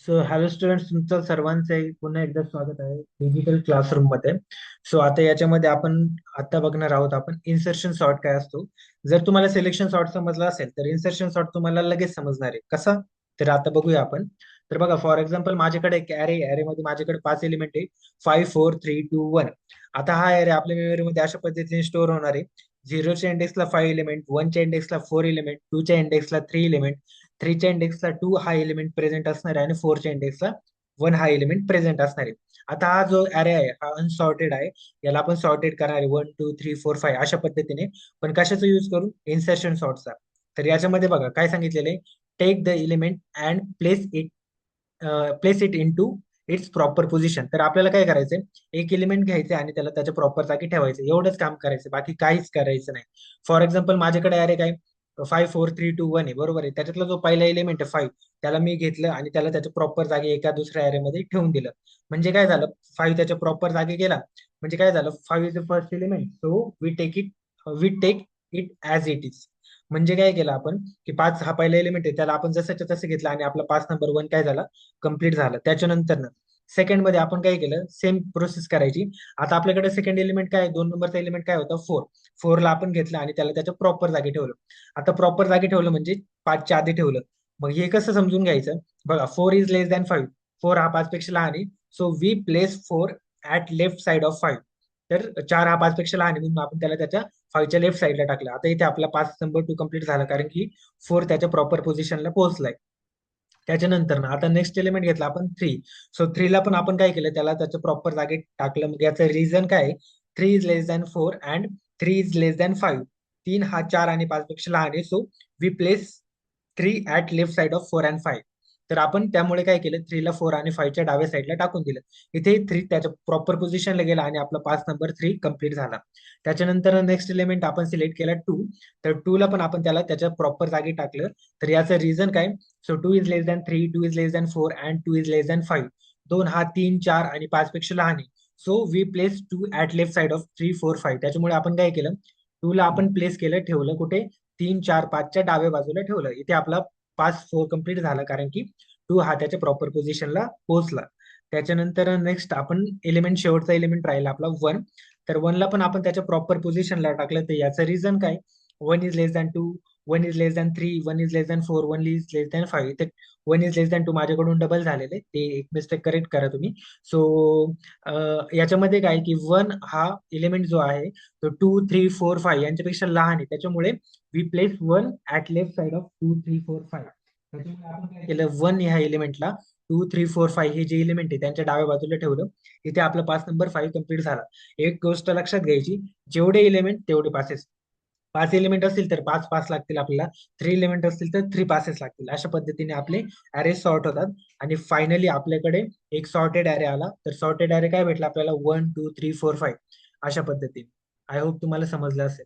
So hello students, तुमचं सर्वांचं पुन्हा एकदा स्वागत आहे डिजिटल क्लासरूम मध्ये. सो आता याच्यामध्ये आपण आता बघणार आहोत आपण इन्सर्शन सॉर्ट काय असतो. जर तुम्हाला सिलेक्शन सॉर्ट समजला असेल तर इन्सर्शन सॉर्ट तुम्हाला लगेच समजणार आहे कसा. तर आता बघूया आपण. तर बघा, फॉर एक्झाम्पल माझ्याकडे एक ॲरे मध्ये माझ्याकडे 5 एलिमेंट आहे. 5 4 3 2 1. आता हा ॲरे आपल्या मेमरीमध्ये अशा पद्धतीने स्टोअर होणार आहे. झिरोच्या इंडेक्सला 5 एलिमेंट, वनच्या इंडेक्सला 4 एलिमेंट, टूच्या इंडेक्सला 3 एलिमेंट, थ्रीच्या इंडेक्सला 2 हा एलिमेंट प्रेझेंट असणार आहे आणि फोरच्या इंडेक्सला 1 हा एलिमेंट प्रेझेंट असणार आहे. आता हा जो अरे आहे हा अनसॉर्टेड आहे. याला आपण सॉर्टेड करणार आहे 1 2 3 4 5 अशा पद्धतीने. पण कशाचा यूज करून? इन्सर्शन सॉर्टचा. तर याच्यामध्ये बघा काय सांगितलेलं आहे. Take the element and place it into its proper position. तर आपल्याला काय करायचंय, एक एलिमेंट घ्यायचं आणि त्याला त्याच्या प्रॉपर जागी ठेवायचं, एवढंच काम करायचं, बाकी काहीच करायचं नाही. फॉर एक्झाम्पल माझ्याकडे अरे काय 5 4 3 2 1 आहे, बरोबर आहे. त्याच्यातला जो पहिला एलिमेंट आहे 5, त्याला मी घेतलं आणि त्याला त्याच्या प्रॉपर जागी एका दुसऱ्या area मध्ये ठेवून दिलं. म्हणजे काय झालं, 5 त्याच्या प्रॉपर जागी गेला. म्हणजे काय झालं, 5 is the first element, so we take it as it is. म्हणजे काय केलं आपण, की 5 हा पहिला एलिमेंट आहे, त्याला आपण जसंच्या तसं घेतलं आणि आपला 5 नंबर 1 काय झाला, कम्प्लीट झालं. त्याच्यानंतर सेकंड मध्ये आपण काय केलं, सेम प्रोसेस करायची. आता आपल्याकडे सेकंड एलिमेंट काय, 2 नंबरचा एलिमेंट काय होता, 4. 4ला आपण घेतलं आणि त्याला त्याच्या प्रॉपर जागी ठेवलं. आता प्रॉपर जागी ठेवलं म्हणजे 5च्या आधी ठेवलं. मग हे कसं समजून घ्यायचं, बघा 4 इज लेस दॅन 5. 4 हा 5 पेक्षा लहान आहे. So we place 4 at left side of 5. तर 4 हा 5 पेक्षा लहान आहे म्हणून आपण त्याला त्याच्या 5च्या लेफ्ट साईडला टाकलं. आता इथे आपला 5 नंबर 2 कम्प्लीट झाला, कारण की 4 त्याच्या प्रॉपर पोझिशनला पोहोचलाय. त्याच्यानंतर ना आता नेक्स्ट एलिमेंट घेतला आपण 3. सो 3ला पण आपण काय केलं, त्याला त्याच्या प्रॉपर जागी टाकलं. मग याचं रिझन काय, 3 is less than 4 and 3 is less than 5. 3 हा 4 आणि 5 पेक्षा लहान आहे. So we place 3 at left side of 4 and 5. तर आपण त्यामुळे काय केलं, 3ला 4 आणि 5च्या डाव्या साईडला टाकून दिलं. इथे 3 त्याच्या प्रॉपर पोझिशनला गेला आणि आपला 5 नंबर 3 कम्प्लीट झाला. त्याच्यानंतर नेक्स्ट एलिमेंट आपण सिलेक्ट केला 2. तर 2ला पण आपण त्याला त्याच्या प्रॉपर जागी टाकलं. तर याचं रिझन काय, so 2 is less than 3, 2 is less than 4 and 2 is less than 5. 2 हा 3 4 आणि 5 पेक्षा लहान आहे. So we place 2 at left side of 3 4 5. त्याच्यामुळे आपण काय केलं, 2ला आपण प्लेस केलं, ठेवलं कुठे, 3 4 5च्या डाव्या बाजूला ठेवलं. इथे आपला 5 4 कम्प्लीट झाला, कारण की 2 हा त्याच्या प्रॉपर पोझिशनला पोहोचला. त्याच्यानंतर नेक्स्ट आपण एलिमेंट, शेवटचा एलिमेंट राहिला आपला 1. तर 1ला पण आपण त्याच्या प्रॉपर पोझिशनला टाकलं. तर याचं रिझन काय, 1 is less than 2, 1 is less than 3, 1 is less than 4, 1 is less than 5. तर 1 इज लेस दॅन 2 माझ्याकडून डबल झालेले, ते एक मिस्टेक करेक्ट करा तुम्ही. सो याच्यामध्ये काय की 1 हा एलिमेंट जो आहे तो 2 3 4 5 यांच्यापेक्षा लहान आहे. त्याच्यामुळे we place 1 at left side of 2 3 4 5. त्याच्यामुळे आपण काय केलं, 1 ह्या एलिमेंटला 2 3 4 5 हे जे एलिमेंट आहे त्यांच्या डाव्या बाजूला ठेवलं. इथे आपला 5 नंबर 5 कम्प्लीट झाला. एक गोष्ट लक्षात घ्यायची, जेवढे एलिमेंट तेवढे पासेस. 5 एलिमेंट असतील तर 5 पास लागतील आपल्याला. 3 एलिमेंट असतील तर 3 पासेस लागतील. अशा पद्धतीने आपले अरे सॉर्ट होतात. आणि फायनली आपल्याकडे एक सॉर्टेड अरे आला. तर सॉर्टेड अरे काय भेटला आपल्याला, 1 2 3 4 5 अशा पद्धतीने. आय होप तुम्हाला समजलं असेल.